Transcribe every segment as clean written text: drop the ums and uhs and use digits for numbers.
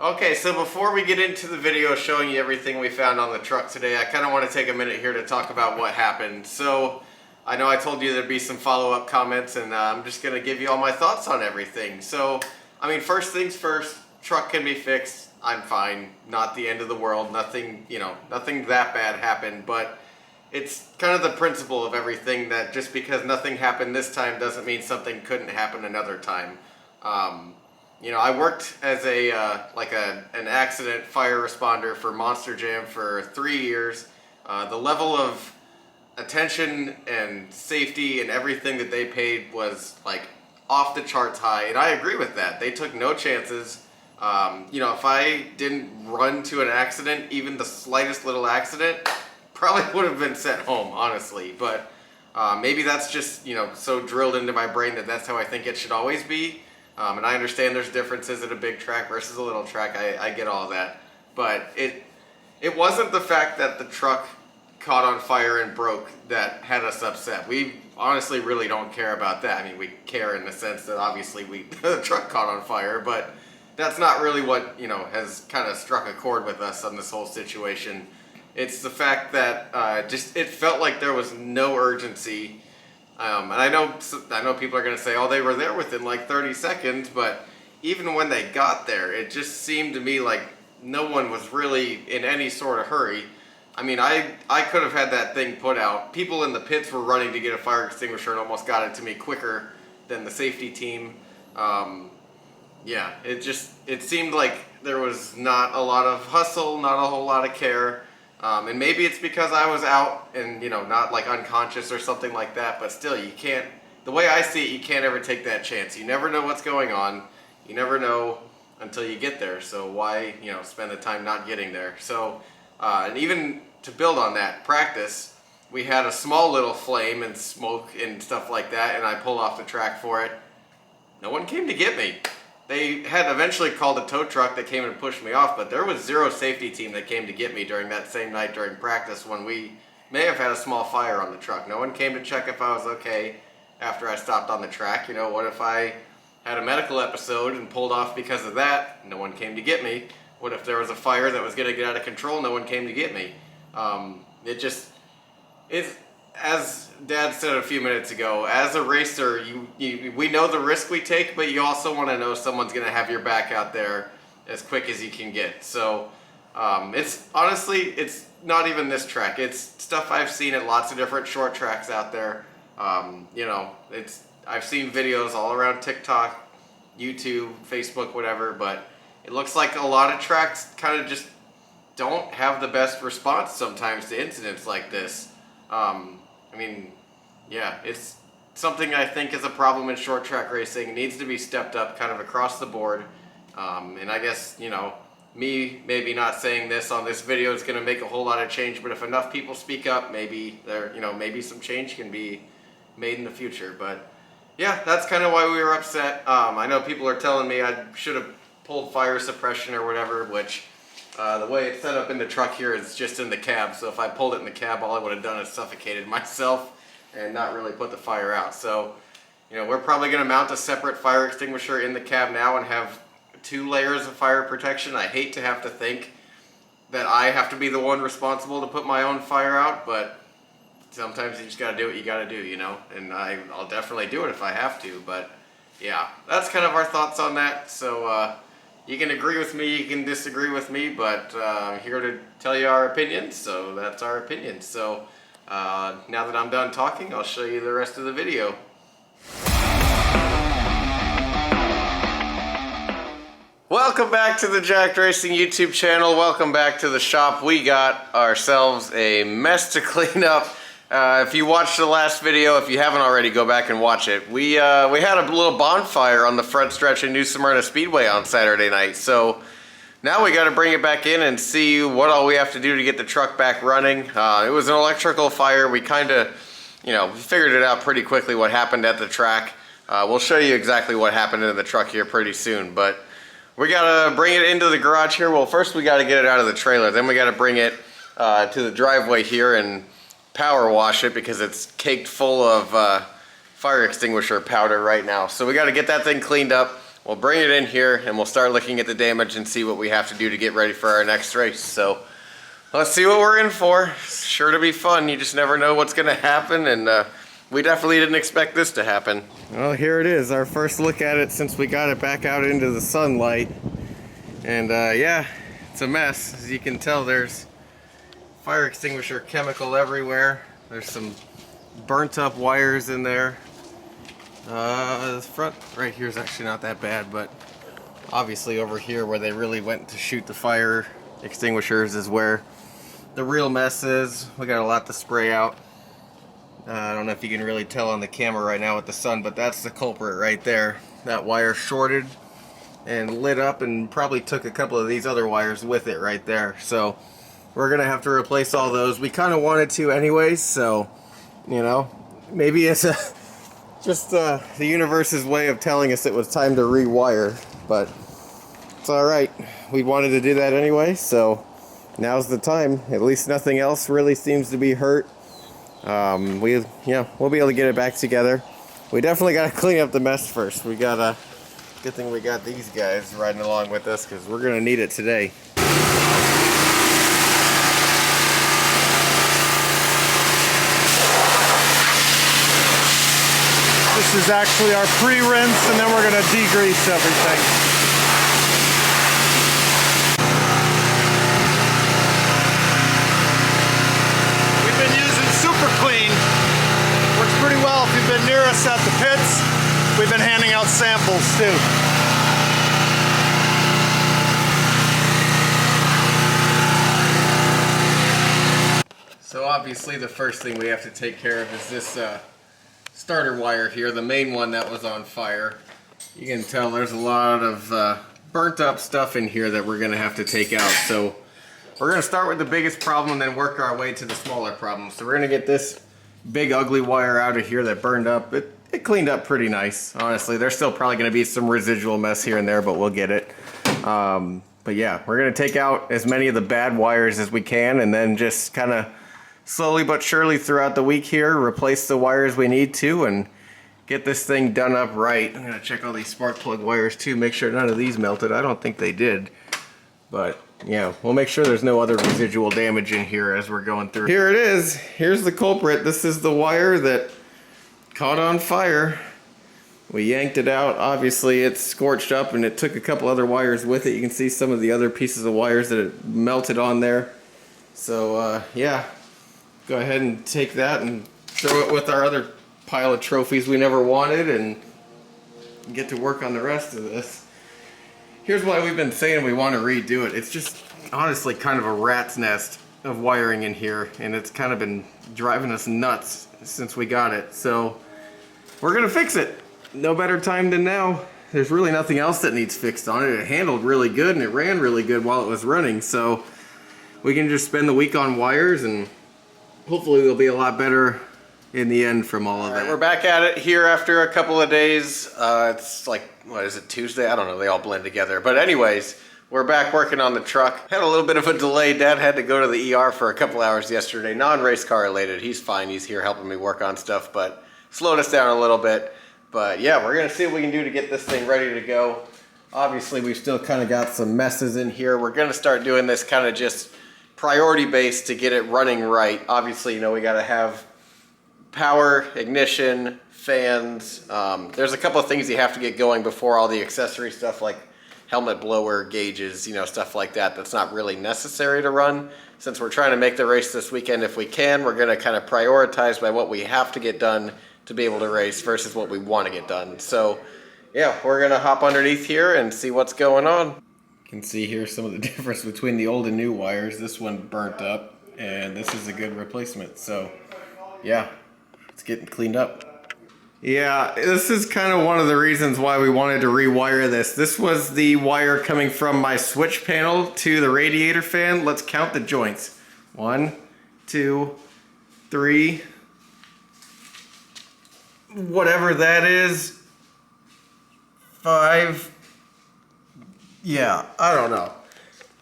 Okay, so before we get into the video showing you everything we found on the truck today, I kind of want to take a minute here to talk about what happened. So, I know I told you there'd be some follow-up comments, and I'm just going to give you all my thoughts on everything. So, I mean, first things first, truck can be fixed. I'm fine. Not the end of the world. Nothing, nothing that bad happened, but it's kind of the principle of everything that just because nothing happened this time doesn't mean something couldn't happen another time. I worked as an accident fire responder for Monster Jam for 3 years. The level of attention and safety and everything that they paid was like off the charts high, and I agree with that. They took no chances. If I didn't run to an accident, even the slightest little accident, probably would have been sent home, honestly. But maybe that's just, so drilled into my brain that that's how I think it should always be. And I understand there's differences at a big track versus a little track. I get all that. But it wasn't the fact that the truck caught on fire and broke that had us upset. We honestly really don't care about that. I mean, we care in the sense that obviously the truck caught on fire, but that's not really what, has kind of struck a chord with us on this whole situation. It's the fact that it felt like there was no urgency. And I know people are going to say, oh, they were there within like 30 seconds, but even when they got there, it just seemed to me like no one was really in any sort of hurry. I mean, I could have had that thing put out. People in the pits were running to get a fire extinguisher and almost got it to me quicker than the safety team. It seemed like there was not a lot of hustle, not a whole lot of care. And maybe it's because I was out and, not like unconscious or something like that, but still you can't, the way I see it, you can't ever take that chance. You never know what's going on. You never know until you get there. So why, spend the time not getting there? So, and even to build on that practice, we had a small little flame and smoke and stuff like that, and I pulled off the track for it. No one came to get me. They had eventually called a tow truck that came and pushed me off, but there was zero safety team that came to get me during that same night during practice when we may have had a small fire on the truck. No one came to check if I was okay after I stopped on the track. What if I had a medical episode and pulled off because of that? No one came to get me. What if there was a fire that was going to get out of control? No one came to get me. As Dad said a few minutes ago, as a racer, we know the risk we take, but you also want to know someone's going to have your back out there as quick as you can get. So it's not even this track. It's stuff I've seen at lots of different short tracks out there. I've seen videos all around TikTok, YouTube, Facebook, whatever, but it looks like a lot of tracks kind of just don't have the best response sometimes to incidents like this. It's something I think is a problem in short track racing. It needs to be stepped up kind of across the board. And I guess, me maybe not saying this on this video is going to make a whole lot of change, but if enough people speak up, maybe maybe some change can be made in the future. But yeah, that's kind of why we were upset. I know people are telling me I should have pulled fire suppression or whatever, which the way it's set up in the truck here is just in the cab. So if I pulled it in the cab, all I would have done is suffocated myself and not really put the fire out. So, we're probably going to mount a separate fire extinguisher in the cab now and have 2 layers of fire protection. I hate to have to think that I have to be the one responsible to put my own fire out, but sometimes you just got to do what you got to do, and I'll definitely do it if I have to. But yeah, that's kind of our thoughts on that. So you can agree with me, you can disagree with me, but I'm here to tell you our opinions, so that's our opinions. So now that I'm done talking, I'll show you the rest of the video. Welcome back to the Jacked Racing YouTube channel. Welcome back to the shop. We got ourselves a mess to clean up. If you watched the last video, if you haven't already, go back and watch it. We had a little bonfire on the front stretch of New Smyrna Speedway on Saturday night. So now we got to bring it back in and see what all we have to do to get the truck back running. It was an electrical fire. We kind of, figured it out pretty quickly what happened at the track. We'll show you exactly what happened in the truck here pretty soon. But we got to bring it into the garage here. Well, first we got to get it out of the trailer. Then we got to bring it to the driveway here and power wash it because it's caked full of fire extinguisher powder right now. So we got to get that thing cleaned up. we'll bring it in here and we'll start looking at the damage and see what we have to do to get ready for our next race. So let's see what we're in for. It's sure to be fun. You just never know what's gonna happen, and we definitely didn't expect this to happen. Well, here it is, our first look at it since we got it back out into the sunlight. And yeah, it's a mess. As you can tell, there's fire extinguisher chemical everywhere. There's some burnt up wires in there. The front right here is actually not that bad, but obviously over here where they really went to shoot the fire extinguishers is where the real mess is. We got a lot to spray out. I don't know if you can really tell on the camera right now with the sun, but that's the culprit right there. That wire shorted and lit up and probably took a couple of these other wires with it right there. So we're gonna have to replace all those. We kind of wanted to anyways, so you know, maybe it's just the universe's way of telling us it was time to rewire, but it's alright. We wanted to do that anyway, so now's the time. At least nothing else really seems to be hurt. We'll be able to get it back together. We definitely got to clean up the mess first. We got good thing we got these guys riding along with us, because we're gonna need it today. This is actually our pre-rinse, and then we're gonna degrease everything. We've been using Super Clean. Works pretty well if you've been near us at the pits. We've been handing out samples too. So obviously the first thing we have to take care of is this starter wire here, the main one that was on fire. You can tell there's a lot of burnt up stuff in here that we're going to have to take out. So we're going to start with the biggest problem and then work our way to the smaller problems. So we're going to get this big ugly wire out of here that burned up. It cleaned up pretty nice, honestly. There's still probably going to be some residual mess here and there, but we'll get it. But yeah, we're going to take out as many of the bad wires as we can, and then just kind of slowly but surely throughout the week here, replace the wires we need to and get this thing done up right. I'm going to check all these spark plug wires too, make sure none of these melted. I don't think they did. But yeah, we'll make sure there's no other residual damage in here as we're going through. Here it is. Here's the culprit. This is the wire that caught on fire. We yanked it out. Obviously it's scorched up and it took a couple other wires with it. You can see some of the other pieces of wires that it melted on there. So yeah, go ahead and take that and throw it with our other pile of trophies we never wanted and get to work on the rest of this. Here's why we've been saying we want to redo it. It's just honestly kind of a rat's nest of wiring in here, and it's kind of been driving us nuts since we got it. So we're gonna fix it. No better time than now. There's really nothing else that needs fixed on it. It handled really good and it ran really good while it was running. So we can just spend the week on wires and hopefully they'll be a lot better in the end from all of that. We're back at it here after a couple of days. It's like, what is it, Tuesday? I don't know, they all blend together. But anyways, we're back working on the truck. Had a little bit of a delay. Dad had to go to the ER for a couple hours yesterday. Non-race car related. He's fine. He's here helping me work on stuff, but slowed us down a little bit. But yeah, we're gonna see what we can do to get this thing ready to go. Obviously, we've still kind of got some messes in here. We're gonna start doing this kind of just priority based to get it running right. Obviously, you know, we gotta have power, ignition, fans. There's a couple of things you have to get going before all the accessory stuff like helmet blower, gauges, you know, stuff like that. That's not really necessary to run. Since we're trying to make the race this weekend, if we can, we're gonna kind of prioritize by what we have to get done to be able to race versus what we want to get done. So yeah, we're gonna hop underneath here and see what's going on. You can see here some of the difference between the old and new wires. This one burnt up and this is a good replacement. So yeah, it's getting cleaned up. Yeah, this is kind of one of the reasons why we wanted to rewire this. This was the wire coming from my switch panel to the radiator fan. Let's count the joints. 1, 2, 3, whatever that is, 5. Yeah, I don't know.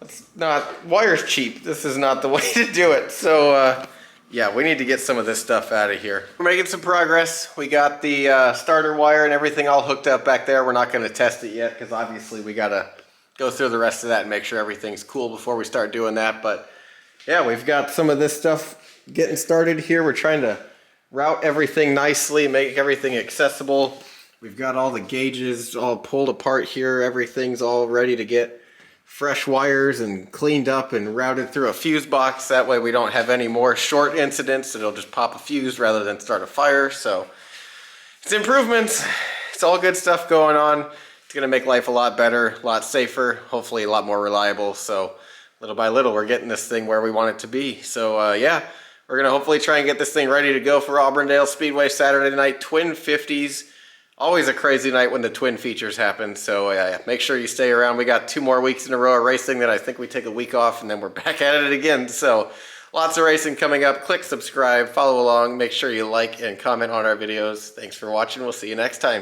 That's not, wire's cheap. This is not the way to do it. So yeah, we need to get some of this stuff out of here. We're making some progress. We got the starter wire and everything all hooked up back there. We're not going to test it yet because obviously we got to go through the rest of that and make sure everything's cool before we start doing that. But yeah, we've got some of this stuff getting started here. We're trying to route everything nicely, make everything accessible. We've got all the gauges all pulled apart here. Everything's all ready to get fresh wires and cleaned up and routed through a fuse box. That way we don't have any more short incidents. It'll just pop a fuse rather than start a fire. So it's improvements. It's all good stuff going on. It's gonna make life a lot better, a lot safer, hopefully a lot more reliable. So little by little, we're getting this thing where we want it to be. So yeah, we're gonna hopefully try and get this thing ready to go for Auburndale Speedway Saturday night, twin 50s. Always a crazy night when the twin features happen. So yeah, make sure you stay around. We got 2 more weeks in a row of racing, then I think we take a week off and then we're back at it again. So lots of racing coming up. Click subscribe, follow along, make sure you like and comment on our videos. Thanks for watching. We'll see you next time.